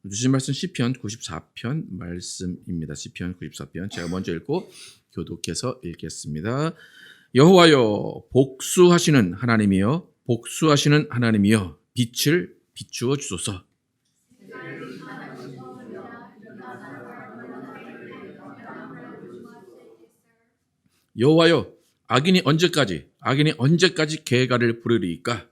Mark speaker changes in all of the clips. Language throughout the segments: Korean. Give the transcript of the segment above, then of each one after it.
Speaker 1: 주신 말씀 시편 94편 말씀입니다. 시편 94편 제가 먼저 읽고 교독해서 읽겠습니다. 여호와여 복수하시는 하나님이여 복수하시는 하나님이여 빛을 비추어 주소서. 여호와여 악인이 언제까지 계가를 부르리이까?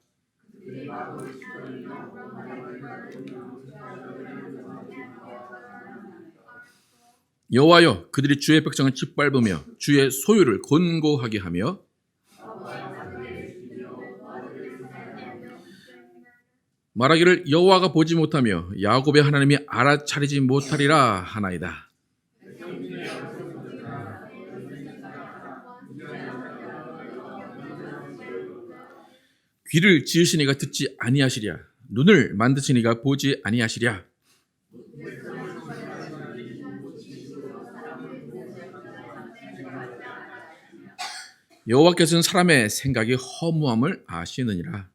Speaker 1: 여호와여 그들이 주의 백성을 짓밟으며 주의 소유를 곤고하게 하며 말하기를 여호와가 보지 못하며 야곱의 하나님이 알아차리지 못하리라 하나이다. 귀를 지으신 이가 듣지 아니하시랴 눈을 만드신 이가 보지 아니하시랴. 여호와께서는 사람의 생각이 허무함을 아시느니라.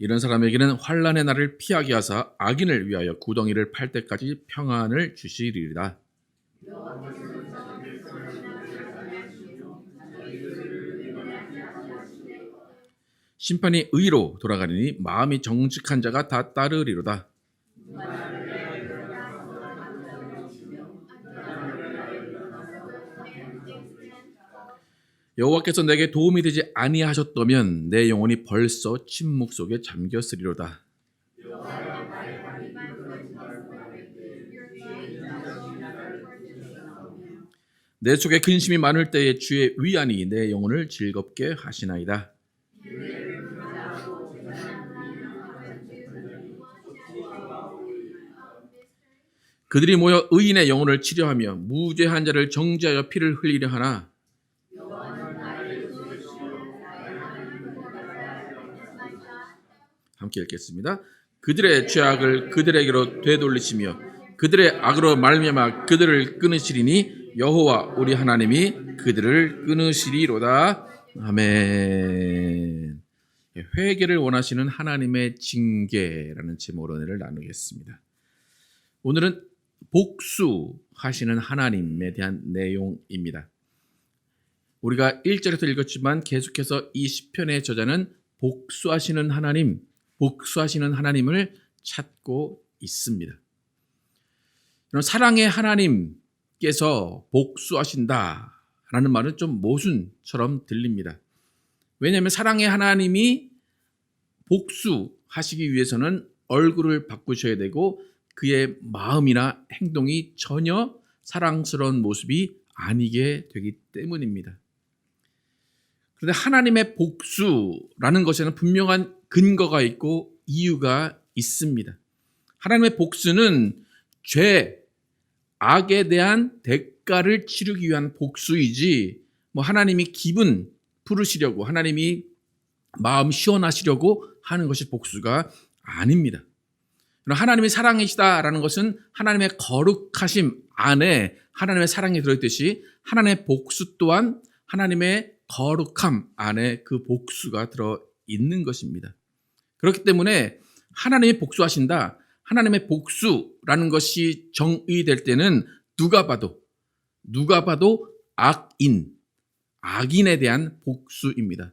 Speaker 1: 이런 사람에게는 환난의 날을 피하게 하사 악인을 위하여 구덩이를 팔 때까지 평안을 주시리이다. 심판이 의로 돌아가리니 마음이 정직한 자가 다 따르리로다. 여호와께서 내게 도움이 되지 아니하셨다면 내 영혼이 벌써 침묵 속에 잠겼으리로다. 내 속에 근심이 많을 때에 주의 위안이 내 영혼을 즐겁게 하시나이다. 그들이 모여 의인의 영혼을 치료하며 무죄한 자를 정죄하여 피를 흘리려 하나 함께 읽겠습니다. 그들의 죄악을 그들에게로 되돌리시며 그들의 악으로 말미암아 그들을 끊으시리니 여호와 우리 하나님이 그들을 끊으시리로다. 아멘. 회개를 원하시는 하나님의 징계라는 제목으로 은혜를 나누겠습니다. 오늘은 복수하시는 하나님에 대한 내용입니다. 우리가 1절에서 읽었지만 계속해서 이 시편의 저자는 복수하시는 하나님을 찾고 있습니다. 사랑의 하나님께서 복수하신다라는 말은 좀 모순처럼 들립니다. 왜냐하면 사랑의 하나님이 복수하시기 위해서는 얼굴을 바꾸셔야 되고 그의 마음이나 행동이 전혀 사랑스러운 모습이 아니게 되기 때문입니다. 그런데 하나님의 복수라는 것에는 분명한 근거가 있고 이유가 있습니다. 하나님의 복수는 죄, 악에 대한 대가를 치르기 위한 복수이지 하나님이 기분 풀으시려고 하나님이 마음 시원하시려고 하는 것이 복수가 아닙니다. 하나님이 사랑이시다라는 것은 하나님의 거룩하심 안에 하나님의 사랑이 들어있듯이 하나님의 복수 또한 하나님의 거룩함 안에 그 복수가 들어있는 것입니다. 그렇기 때문에 하나님이 복수하신다. 하나님의 복수라는 것이 정의될 때는 누가 봐도 악인에 대한 복수입니다.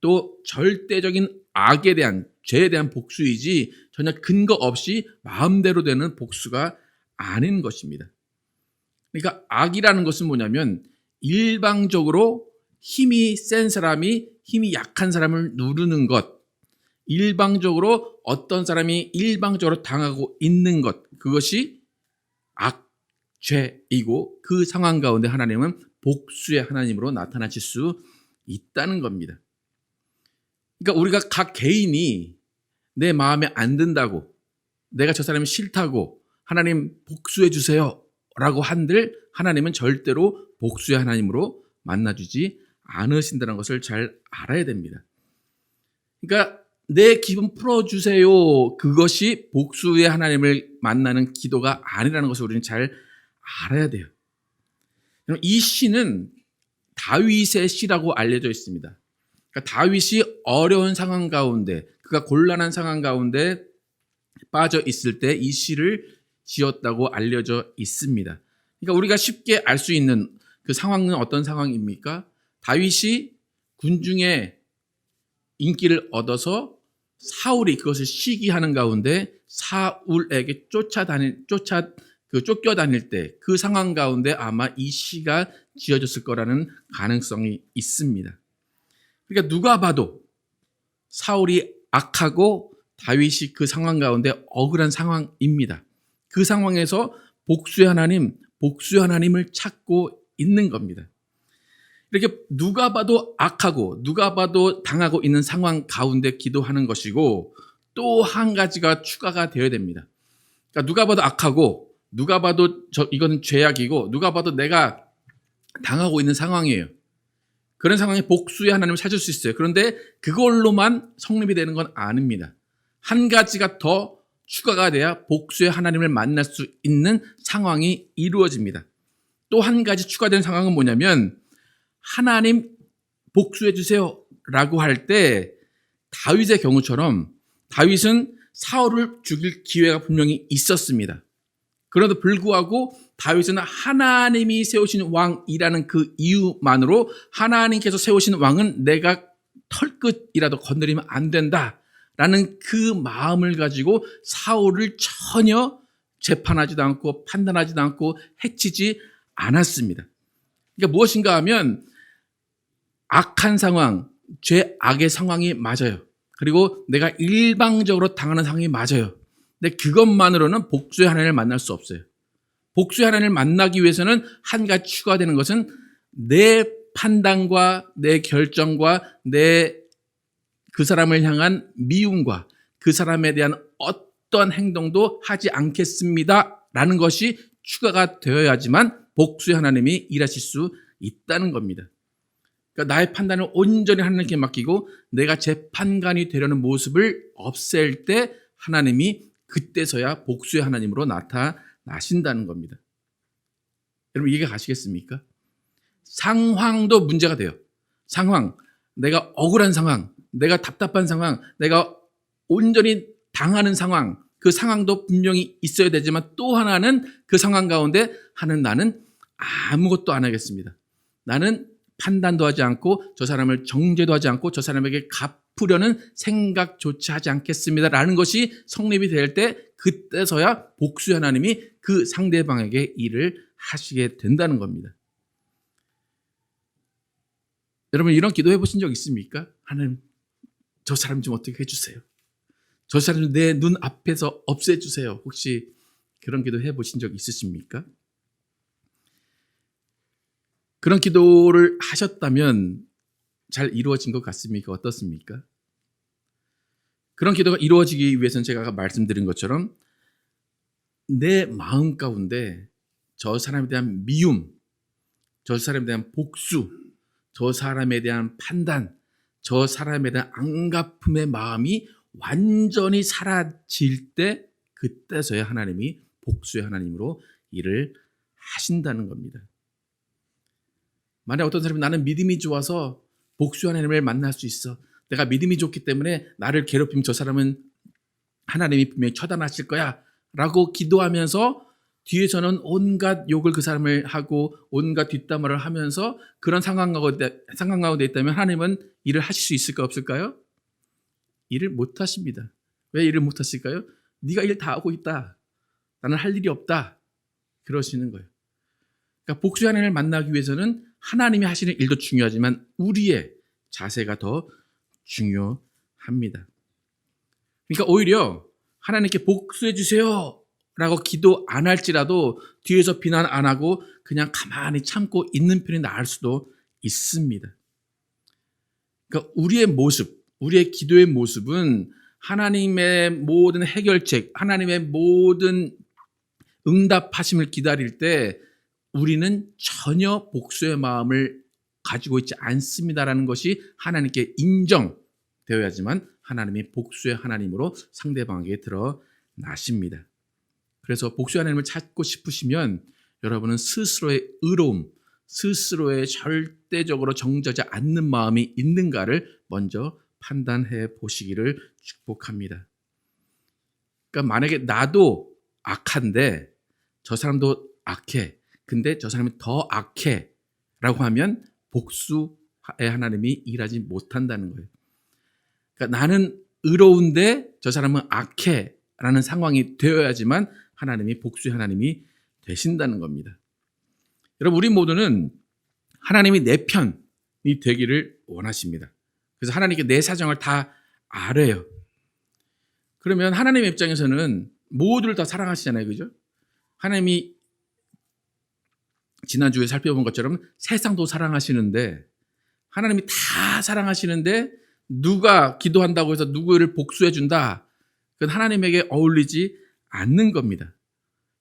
Speaker 1: 또 절대적인 악에 대한 죄에 대한 복수이지 전혀 근거 없이 마음대로 되는 복수가 아닌 것입니다. 그러니까 악이라는 것은 뭐냐면 일방적으로 힘이 센 사람이 힘이 약한 사람을 누르는 것, 일방적으로 어떤 사람이 일방적으로 당하고 있는 것, 그것이 죄이고 그 상황 가운데 하나님은 복수의 하나님으로 나타나실 수 있다는 겁니다. 그러니까 우리가 각 개인이 내 마음에 안 든다고 내가 저 사람이 싫다고 하나님 복수해 주세요 라고 한들 하나님은 절대로 복수의 하나님으로 만나주지 않으신다는 것을 잘 알아야 됩니다. 그러니까 내 기분 풀어주세요 그것이 복수의 하나님을 만나는 기도가 아니라는 것을 우리는 잘 알아야 돼요. 이 시는 다윗의 시라고 알려져 있습니다. 그러니까 다윗이 어려운 상황 가운데, 그가 곤란한 상황 가운데 빠져 있을 때 이 시를 지었다고 알려져 있습니다. 그러니까 우리가 쉽게 알 수 있는 그 상황은 어떤 상황입니까? 다윗이 군중의 인기를 얻어서 사울이 그것을 시기하는 가운데 사울에게 쫓겨다닐 때 그 상황 가운데 아마 이 시가 지어졌을 거라는 가능성이 있습니다. 그러니까 누가 봐도 사울이 악하고 다윗이 그 상황 가운데 억울한 상황입니다. 그 상황에서 복수의 하나님을 찾고 있는 겁니다. 이렇게 누가 봐도 악하고 누가 봐도 당하고 있는 상황 가운데 기도하는 것이고, 또 한 가지가 추가가 되어야 됩니다. 그러니까 누가 봐도 악하고 누가 봐도 이거는 죄악이고 누가 봐도 내가 당하고 있는 상황이에요. 그런 상황에 복수의 하나님을 찾을 수 있어요. 그런데 그걸로만 성립이 되는 건 아닙니다. 한 가지가 더 추가가 돼야 복수의 하나님을 만날 수 있는 상황이 이루어집니다. 또 한 가지 추가된 상황은 뭐냐면, 하나님 복수해 주세요 라고 할 때 다윗의 경우처럼 다윗은 사울을 죽일 기회가 분명히 있었습니다. 그럼에도 불구하고 다윗은 하나님이 세우신 왕이라는 그 이유만으로 하나님께서 세우신 왕은 내가 털끝이라도 건드리면 안 된다라는 그 마음을 가지고 사울을 전혀 재판하지도 않고 판단하지도 않고 해치지 않았습니다. 그러니까 무엇인가 하면 악한 상황, 죄악의 상황이 맞아요. 그리고 내가 일방적으로 당하는 상황이 맞아요. 근데 그것만으로는 복수의 하나님을 만날 수 없어요. 복수의 하나님을 만나기 위해서는 한 가지 추가되는 것은 내 판단과 내 결정과 내 그 사람을 향한 미움과 그 사람에 대한 어떤 행동도 하지 않겠습니다 라는 것이 추가가 되어야지만 복수의 하나님이 일하실 수 있다는 겁니다. 그러니까 나의 판단을 온전히 하나님께 맡기고 내가 재판관이 되려는 모습을 없앨 때 하나님이 그때서야 복수의 하나님으로 나타나신다는 겁니다. 여러분, 이해가 가시겠습니까? 상황도 문제가 돼요. 상황, 내가 억울한 상황, 내가 답답한 상황, 내가 온전히 당하는 상황, 그 상황도 분명히 있어야 되지만 또 하나는 그 상황 가운데 나는 아무것도 안 하겠습니다. 나는 판단도 하지 않고 저 사람을 정죄도 하지 않고 저 사람에게 갚으려는 생각조차 하지 않겠습니다 라는 것이 성립이 될 때 그때서야 복수의 하나님이 그 상대방에게 일을 하시게 된다는 겁니다. 여러분, 이런 기도 해보신 적 있습니까? 하나님, 저 사람 좀 어떻게 해주세요. 저 사람 좀 내 눈 앞에서 없애주세요. 혹시 그런 기도 해보신 적 있으십니까? 그런 기도를 하셨다면 잘 이루어진 것 같습니까? 어떻습니까? 그런 기도가 이루어지기 위해서는 제가 아까 말씀드린 것처럼 내 마음 가운데 저 사람에 대한 미움, 저 사람에 대한 복수, 저 사람에 대한 판단, 저 사람에 대한 안갚음의 마음이 완전히 사라질 때 그때서야 하나님이 복수의 하나님으로 일을 하신다는 겁니다. 만약 어떤 사람이 나는 믿음이 좋아서 복수의 하나님을 만날 수 있어. 내가 믿음이 좋기 때문에 나를 괴롭히면 저 사람은 하나님이 분명히 처단하실 거야 라고 기도하면서 뒤에서는 온갖 욕을 그 사람을 하고 온갖 뒷담화를 하면서 그런 상황 가운데 있다면 하나님은 일을 하실 수 있을까 없을까요? 일을 못 하십니다. 왜 일을 못 하실까요? 네가 일 다 하고 있다. 나는 할 일이 없다. 그러시는 거예요. 그러니까 복수의 하나님을 만나기 위해서는 하나님이 하시는 일도 중요하지만 우리의 자세가 더 중요합니다. 그러니까 오히려 하나님께 복수해 주세요 라고 기도 안 할지라도 뒤에서 비난 안 하고 그냥 가만히 참고 있는 편이 나을 수도 있습니다. 그러니까 우리의 모습, 우리의 기도의 모습은 하나님의 모든 해결책, 하나님의 모든 응답하심을 기다릴 때 우리는 전혀 복수의 마음을 가지고 있지 않습니다라는 것이 하나님께 인정되어야지만 하나님이 복수의 하나님으로 상대방에게 드러나십니다. 그래서 복수의 하나님을 찾고 싶으시면 여러분은 스스로의 의로움, 스스로의 절대적으로 정죄하지 않는 마음이 있는가를 먼저 판단해 보시기를 축복합니다. 그러니까 만약에 나도 악한데 저 사람도 악해. 근데 저 사람이 더 악해. 라고 하면 복수의 하나님이 일하지 못한다는 거예요. 그러니까 나는 의로운데 저 사람은 악해. 라는 상황이 되어야지만 하나님이 복수의 하나님이 되신다는 겁니다. 여러분, 우리 모두는 하나님이 내 편이 되기를 원하십니다. 그래서 하나님께 내 사정을 다 알아요. 그러면 하나님의 입장에서는 모두를 다 사랑하시잖아요. 그죠? 하나님이 지난주에 살펴본 것처럼 세상도 사랑하시는데, 하나님이 다 사랑하시는데 누가 기도한다고 해서 누구를 복수해 준다, 그건 하나님에게 어울리지 않는 겁니다.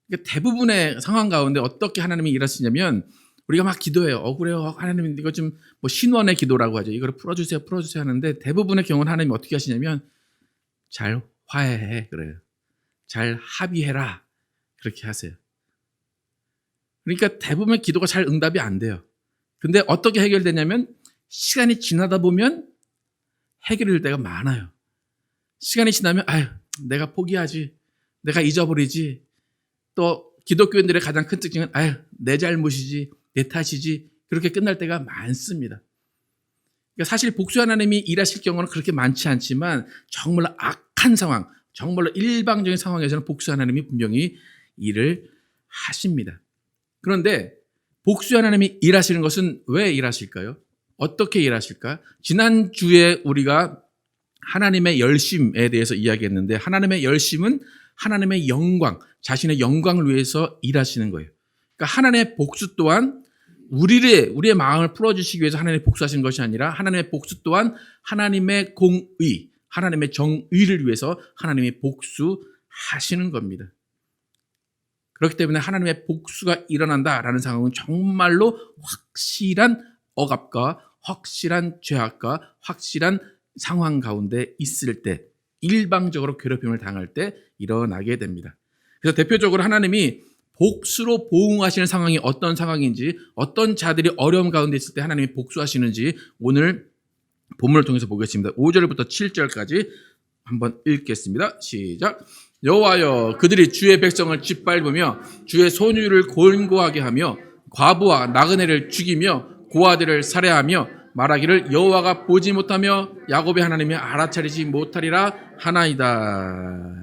Speaker 1: 그러니까 대부분의 상황 가운데 어떻게 하나님이 일하시냐면, 우리가 막 기도해요. 억울해요. 하나님 이거 좀 뭐 신원의 기도라고 하죠. 이걸 풀어주세요 하는데, 대부분의 경우는 하나님이 어떻게 하시냐면 잘 화해해 그래요. 잘 합의해라 그렇게 하세요. 그러니까 대부분의 기도가 잘 응답이 안 돼요. 근데 어떻게 해결되냐면, 시간이 지나다 보면 해결될 때가 많아요. 시간이 지나면 아유 내가 포기하지, 내가 잊어버리지, 또 기독교인들의 가장 큰 특징은 아유 내 잘못이지, 내 탓이지, 그렇게 끝날 때가 많습니다. 그러니까 사실 복수 하나님이 일하실 경우는 그렇게 많지 않지만, 정말로 악한 상황, 정말로 일방적인 상황에서는 복수 하나님이 분명히 일을 하십니다. 그런데 복수 하나님이 일하시는 것은 왜 일하실까요? 어떻게 일하실까? 지난주에 우리가 하나님의 열심에 대해서 이야기했는데, 하나님의 열심은 하나님의 영광, 자신의 영광을 위해서 일하시는 거예요. 그러니까 하나님의 복수 또한 우리의 마음을 풀어주시기 위해서 하나님의 복수하시는 것이 아니라, 하나님의 복수 또한 하나님의 공의, 하나님의 정의를 위해서 하나님이 복수하시는 겁니다. 그렇기 때문에 하나님의 복수가 일어난다라는 상황은 정말로 확실한 억압과 확실한 죄악과 확실한 상황 가운데 있을 때, 일방적으로 괴롭힘을 당할 때 일어나게 됩니다. 그래서 대표적으로 하나님이 복수로 보응하시는 상황이 어떤 상황인지, 어떤 자들이 어려움 가운데 있을 때 하나님이 복수하시는지 오늘 본문을 통해서 보겠습니다. 5절부터 7절까지 한번 읽겠습니다. 시작. 여호와여, 그들이 주의 백성을 짓밟으며 주의 소유를 곤고하게 하며 과부와 나그네를 죽이며 고아들을 살해하며 말하기를 여호와가 보지 못하며 야곱의 하나님이 알아차리지 못하리라 하나이다.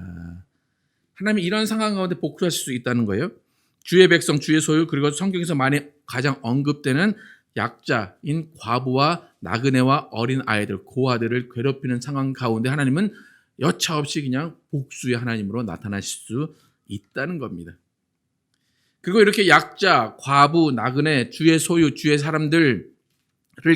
Speaker 1: 하나님이 이런 상황 가운데 복수하실 수 있다는 거예요. 주의 백성, 주의 소유, 그리고 성경에서 많이 가장 언급되는 약자인 과부와 나그네와 어린 아이들, 고아들을 괴롭히는 상황 가운데 하나님은 여차없이 그냥 복수의 하나님으로 나타나실 수 있다는 겁니다. 그리고 이렇게 약자, 과부, 나그네, 주의 소유, 주의 사람들을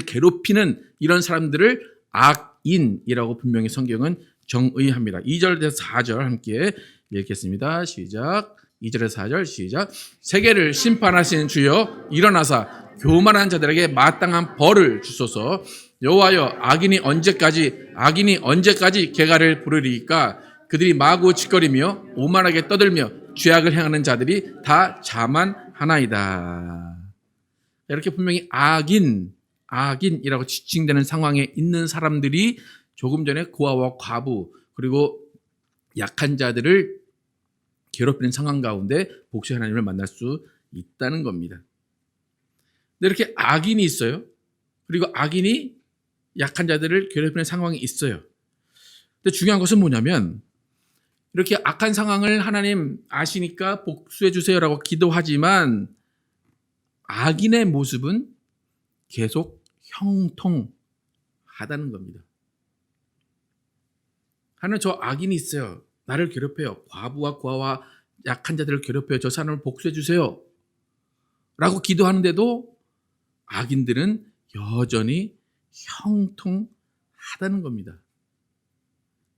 Speaker 1: 괴롭히는 이런 사람들을 악인이라고 분명히 성경은 정의합니다. 2절에서 4절 함께 읽겠습니다. 시작. 2절에서 4절 시작. 세계를 심판하시는 주여 일어나사 교만한 자들에게 마땅한 벌을 주소서. 여호와여, 악인이 언제까지 개가를 부르리이까? 그들이 마구 짓거리며 오만하게 떠들며 죄악을 행하는 자들이 다 자만하나이다. 이렇게 분명히 악인이라고 지칭되는 상황에 있는 사람들이 조금 전에 고아와 과부 그리고 약한 자들을 괴롭히는 상황 가운데 복수의 하나님을 만날 수 있다는 겁니다. 근데 이렇게 악인이 있어요. 그리고 악인이 약한 자들을 괴롭히는 상황이 있어요. 근데 중요한 것은 뭐냐면, 이렇게 악한 상황을 하나님 아시니까 복수해 주세요라고 기도하지만 악인의 모습은 계속 형통하다는 겁니다. 하나님, 저 악인이 있어요. 나를 괴롭혀요. 과부와 고아와 약한 자들을 괴롭혀요. 저 사람을 복수해 주세요 라고 기도하는데도 악인들은 여전히 형통하다는 겁니다.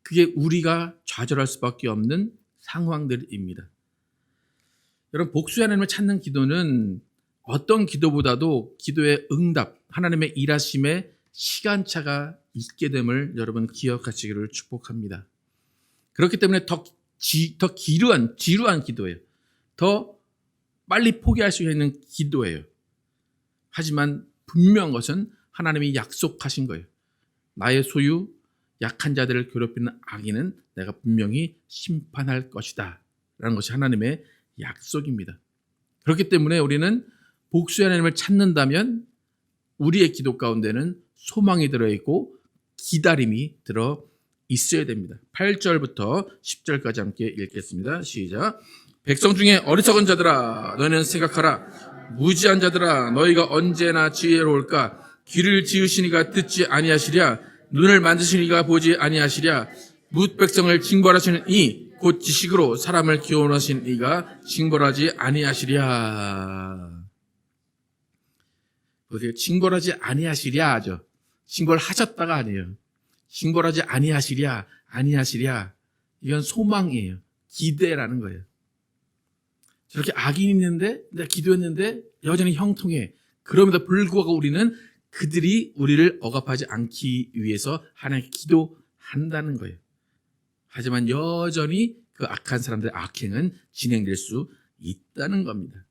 Speaker 1: 그게 우리가 좌절할 수밖에 없는 상황들입니다. 여러분, 복수의 하나님을 찾는 기도는 어떤 기도보다도 기도의 응답, 하나님의 일하심에 시간차가 있게 됨을 여러분 기억하시기를 축복합니다. 그렇기 때문에 더 지루한 기도예요. 더 빨리 포기할 수 있는 기도예요. 하지만 분명한 것은 하나님이 약속하신 거예요. 나의 소유 약한 자들을 괴롭히는 악인은 내가 분명히 심판할 것이다 라는 것이 하나님의 약속입니다. 그렇기 때문에 우리는 복수의 하나님을 찾는다면 우리의 기도 가운데는 소망이 들어있고 기다림이 들어 있어야 됩니다. 8절부터 10절까지 함께 읽겠습니다. 시작. 백성 중에 어리석은 자들아 너희는 생각하라. 무지한 자들아 너희가 언제나 지혜로울까. 귀를 지으시니가 듣지 아니하시랴. 눈을 만드시니가 보지 아니하시랴. 뭇 백성을 징벌하시는 이 곧 지식으로 사람을 기원하신 이가 징벌하지 아니하시랴. 그렇게 징벌하지 아니하시랴 하죠. 징벌하셨다가 아니에요. 징벌하지 아니하시랴. 이건 소망이에요. 기대라는 거예요. 저렇게 악인이 있는데 내가 기도했는데 여전히 형통해. 그럼에도 불구하고 우리는 그들이 우리를 억압하지 않기 위해서 하나님께 기도한다는 거예요. 하지만 여전히 그 악한 사람들의 악행은 진행될 수 있다는 겁니다.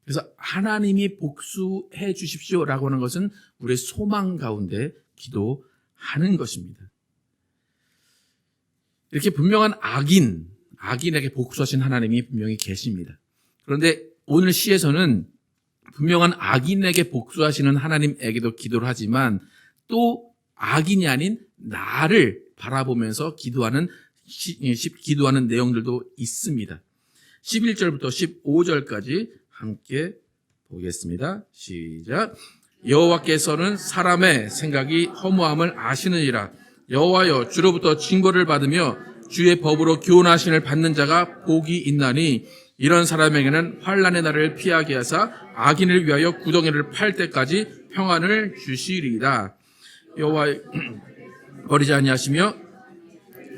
Speaker 1: 그래서 하나님이 복수해 주십시오라고 하는 것은 우리의 소망 가운데 기도하는 것입니다. 이렇게 분명한 악인에게 복수하신 하나님이 분명히 계십니다. 그런데 오늘 시에서는 분명한 악인에게 복수하시는 하나님에게도 기도를 하지만 또 악인이 아닌 나를 바라보면서 기도하는 내용들도 있습니다. 11절부터 15절까지 함께 보겠습니다. 시작. 여호와께서는 사람의 생각이 허무함을 아시느니라. 여호와여 주로부터 징벌을 받으며 주의 법으로 교훈하심을 받는 자가 복이 있나니 이런 사람에게는 환난의 날을 피하게 하사 악인을 위하여 구덩이를 팔 때까지 평안을 주시리이다. 여호와 버리지 아니하시며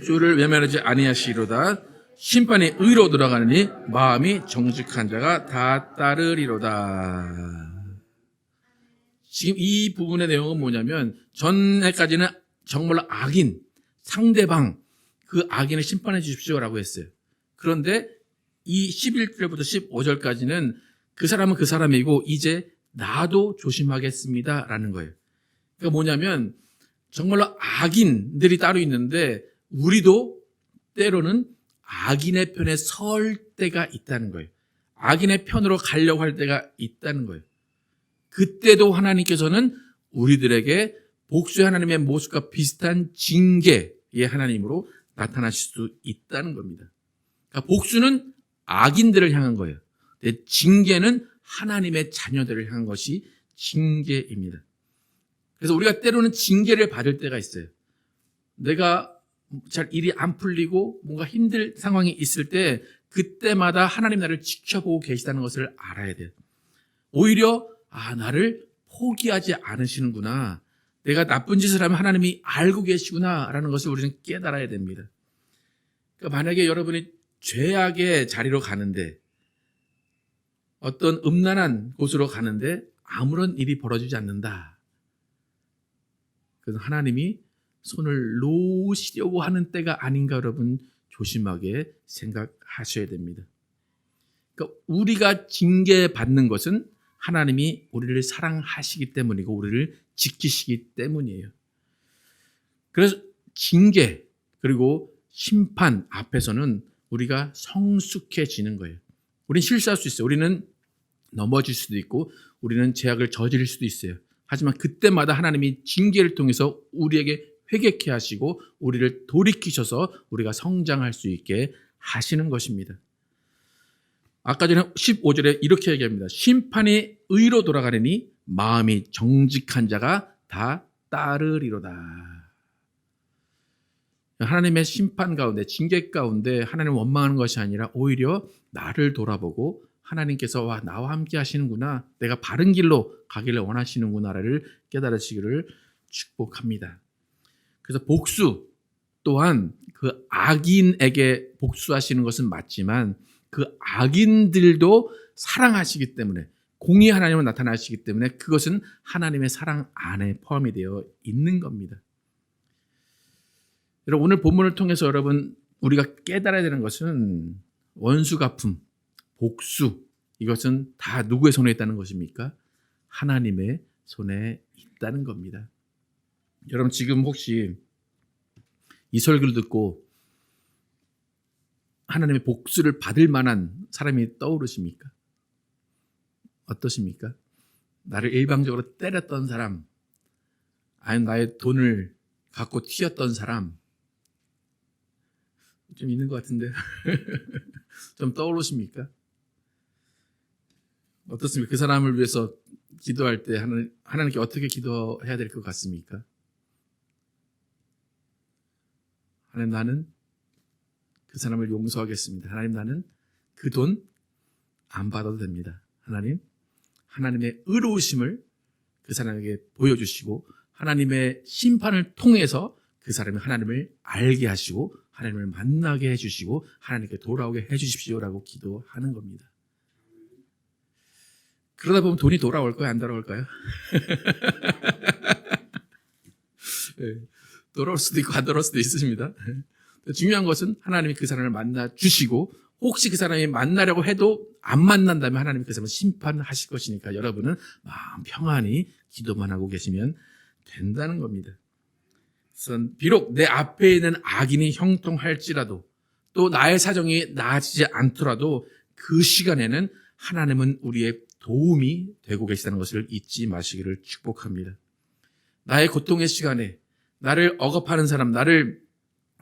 Speaker 1: 주를 외면하지 아니하시리로다. 심판이 의로 돌아가느니 마음이 정직한 자가 다 따르리로다. 지금 이 부분의 내용은 뭐냐면 전에까지는 정말로 악인, 상대방, 그 악인을 심판해 주십시오라고 했어요. 그런데 이 11절부터 15절까지는 그 사람은 그 사람이고 이제 나도 조심하겠습니다라는 거예요. 그러니까 뭐냐면 정말로 악인들이 따로 있는데 우리도 때로는 악인의 편에 설 때가 있다는 거예요. 악인의 편으로 가려고 할 때가 있다는 거예요. 그때도 하나님께서는 우리들에게 복수의 하나님의 모습과 비슷한 징계의 하나님으로 나타나실 수 있다는 겁니다. 그러니까 복수는 악인들을 향한 거예요. 근데 징계는 하나님의 자녀들을 향한 것이 징계입니다. 그래서 우리가 때로는 징계를 받을 때가 있어요. 내가 잘 일이 안 풀리고 뭔가 힘들 상황이 있을 때 그때마다 하나님 나를 지켜보고 계시다는 것을 알아야 돼요. 오히려 나를 포기하지 않으시는구나. 내가 나쁜 짓을 하면 하나님이 알고 계시구나라는 것을 우리는 깨달아야 됩니다. 그러니까 만약에 여러분이 죄악의 자리로 가는데 어떤 음란한 곳으로 가는데 아무런 일이 벌어지지 않는다. 그래서 하나님이 손을 놓으시려고 하는 때가 아닌가 여러분 조심하게 생각하셔야 됩니다. 그러니까 우리가 징계받는 것은 하나님이 우리를 사랑하시기 때문이고 우리를 지키시기 때문이에요. 그래서 징계 그리고 심판 앞에서는 우리가 성숙해지는 거예요. 우리는 실수할 수 있어요. 우리는 넘어질 수도 있고 우리는 죄악을 저지를 수도 있어요. 하지만 그때마다 하나님이 징계를 통해서 우리에게 회개케 하시고 우리를 돌이키셔서 우리가 성장할 수 있게 하시는 것입니다. 아까 전에 15절에 이렇게 얘기합니다. 심판이 의로 돌아가려니 마음이 정직한 자가 다 따르리로다. 하나님의 심판 가운데 징계 가운데 하나님을 원망하는 것이 아니라 오히려 나를 돌아보고 하나님께서 나와 함께 하시는구나. 내가 바른 길로 가기를 원하시는구나를 깨달으시기를 축복합니다. 그래서 복수 또한 그 악인에게 복수하시는 것은 맞지만 그 악인들도 사랑하시기 때문에 공의 하나님을 나타나시기 때문에 그것은 하나님의 사랑 안에 포함이 되어 있는 겁니다. 여러분 오늘 본문을 통해서 여러분 우리가 깨달아야 되는 것은 원수 갚음, 복수 이것은 다 누구의 손에 있다는 것입니까? 하나님의 손에 있다는 겁니다. 여러분 지금 혹시 이 설교를 듣고 하나님의 복수를 받을 만한 사람이 떠오르십니까? 어떠십니까? 나를 일방적으로 때렸던 사람, 아니면 나의 돈을 갖고 튀었던 사람, 좀 있는 것 같은데 좀 떠오르십니까? 어떻습니까? 그 사람을 위해서 기도할 때 하나님께 어떻게 기도해야 될 것 같습니까? 하나님, 나는 그 사람을 용서하겠습니다. 하나님, 나는 그 돈 안 받아도 됩니다. 하나님, 하나님의 의로우심을 그 사람에게 보여주시고 하나님의 심판을 통해서 그 사람이 하나님을 알게 하시고 하나님을 만나게 해주시고 하나님께 돌아오게 해주십시오라고 기도하는 겁니다. 그러다 보면 돈이 돌아올까요? 안 돌아올까요? 네, 돌아올 수도 있고 안 돌아올 수도 있습니다. 중요한 것은 하나님이 그 사람을 만나 주시고 혹시 그 사람이 만나려고 해도 안 만난다면 하나님이 그 사람을 심판하실 것이니까 여러분은 마음 평안히 기도만 하고 계시면 된다는 겁니다. 그래서 비록 내 앞에 있는 악인이 형통할지라도 또 나의 사정이 나아지지 않더라도 그 시간에는 하나님은 우리의 도움이 되고 계시다는 것을 잊지 마시기를 축복합니다. 나의 고통의 시간에 나를 억압하는 사람, 나를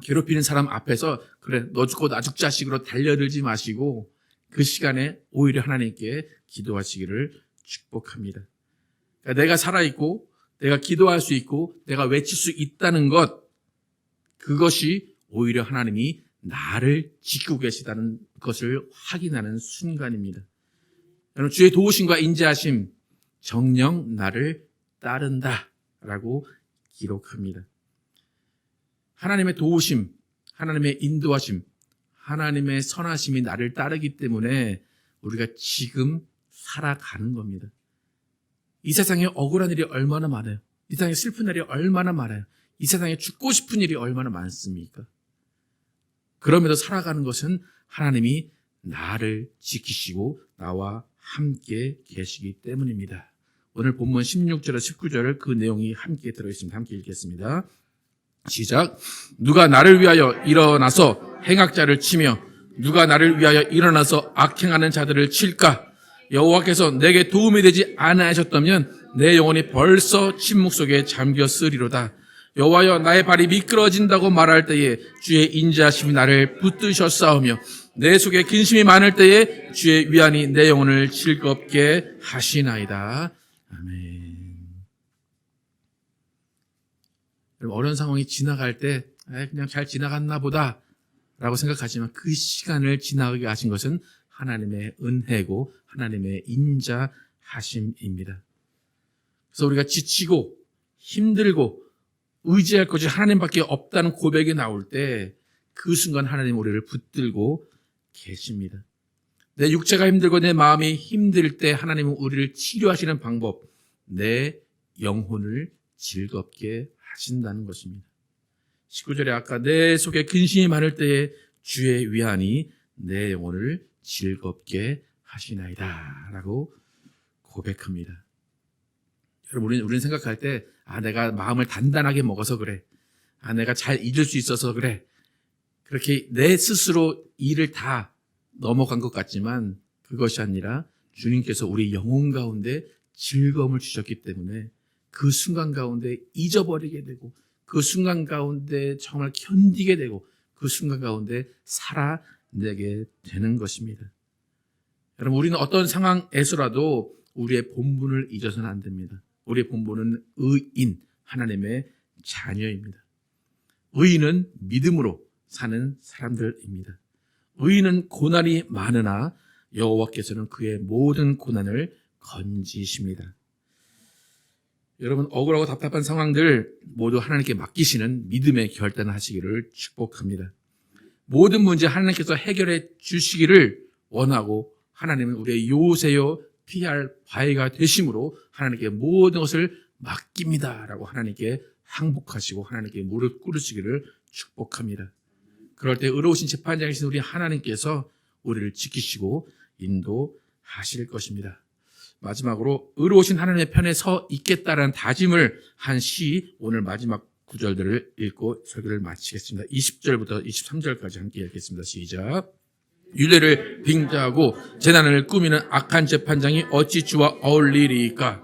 Speaker 1: 괴롭히는 사람 앞에서 그래 너 죽고 나 죽자식으로 달려들지 마시고 그 시간에 오히려 하나님께 기도하시기를 축복합니다. 그러니까 내가 살아있고 내가 기도할 수 있고 내가 외칠 수 있다는 것, 그것이 오히려 하나님이 나를 지키고 계시다는 것을 확인하는 순간입니다. 여러분, 주의 도우심과 인자하심, 정녕 나를 따른다라고 기록합니다. 하나님의 도우심, 하나님의 인도하심, 하나님의 선하심이 나를 따르기 때문에 우리가 지금 살아가는 겁니다. 이 세상에 억울한 일이 얼마나 많아요. 이 세상에 슬픈 일이 얼마나 많아요. 이 세상에 죽고 싶은 일이 얼마나 많습니까? 그럼에도 살아가는 것은 하나님이 나를 지키시고 나와 함께 계시기 때문입니다. 오늘 본문 16절에 19절 그 내용이 함께 들어있습니다. 함께 읽겠습니다. 시작. 누가 나를 위하여 일어나서 행악자를 치며 누가 나를 위하여 일어나서 악행하는 자들을 칠까? 여호와께서 내게 도움이 되지 않으셨다면 내 영혼이 벌써 침묵 속에 잠겼으리로다. 여호와여, 나의 발이 미끄러진다고 말할 때에 주의 인자하심이 나를 붙드셨사오며 내 속에 근심이 많을 때에 주의 위안이 내 영혼을 즐겁게 하시나이다. 아멘. 어려운 상황이 지나갈 때 그냥 잘 지나갔나 보다 라고 생각하지만 그 시간을 지나가게 하신 것은 하나님의 은혜고 하나님의 인자하심입니다. 그래서 우리가 지치고 힘들고 의지할 것이 하나님밖에 없다는 고백이 나올 때 그 순간 하나님 우리를 붙들고 계십니다. 내 육체가 힘들고 내 마음이 힘들 때 하나님은 우리를 치료하시는 방법, 내 영혼을 즐겁게 하신다는 것입니다. 19절에 아까 내 속에 근심이 많을 때에 주의 위안이 내 영혼을 즐겁게 하시나이다 라고 고백합니다. 여러분, 우리는 생각할 때 내가 마음을 단단하게 먹어서 그래, 내가 잘 잊을 수 있어서 그래, 그렇게 내 스스로 일을 다 넘어간 것 같지만 그것이 아니라 주님께서 우리 영혼 가운데 즐거움을 주셨기 때문에 그 순간 가운데 잊어버리게 되고 그 순간 가운데 정말 견디게 되고 그 순간 가운데 살아내게 되는 것입니다. 여러분, 우리는 어떤 상황에서라도 우리의 본분을 잊어서는 안 됩니다. 우리의 본분은 의인, 하나님의 자녀입니다. 의인은 믿음으로 사는 사람들입니다. 의인은 고난이 많으나 여호와께서는 그의 모든 고난을 건지십니다. 여러분, 억울하고 답답한 상황들 모두 하나님께 맡기시는 믿음의 결단을 하시기를 축복합니다. 모든 문제 하나님께서 해결해 주시기를 원하고 하나님은 우리의 요새요 피할 바위가 되심으로 하나님께 모든 것을 맡깁니다라고 하나님께 항복하시고 하나님께 무릎 꿇으시기를 축복합니다. 그럴 때 의로우신 재판장이신 우리 하나님께서 우리를 지키시고 인도하실 것입니다. 마지막으로 의로우신 하나님의 편에 서 있겠다라는 다짐을 한 시 오늘 마지막 구절들을 읽고 설교를 마치겠습니다. 20절부터 23절까지 함께 읽겠습니다. 시작. 율례를 빙자하고 재난을 꾸미는 악한 재판장이 어찌 주와 어울리리까?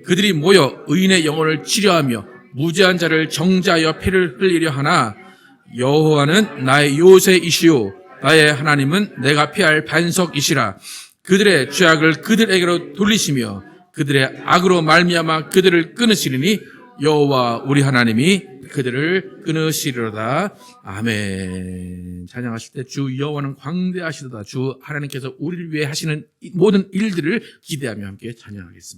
Speaker 1: 그들이 모여 의인의 영혼을 치려하며 무죄한 자를 정죄하여 피를 흘리려 하나 여호와는 나의 요새이시오 나의 하나님은 내가 피할 반석이시라. 그들의 죄악을 그들에게로 돌리시며 그들의 악으로 말미암아 그들을 끊으시리니 여호와 우리 하나님이 그들을 끊으시리로다. 아멘. 찬양하실 때 주 여호와는 광대하시도다. 주 하나님께서 우리를 위해 하시는 모든 일들을 기대하며 함께 찬양하겠습니다.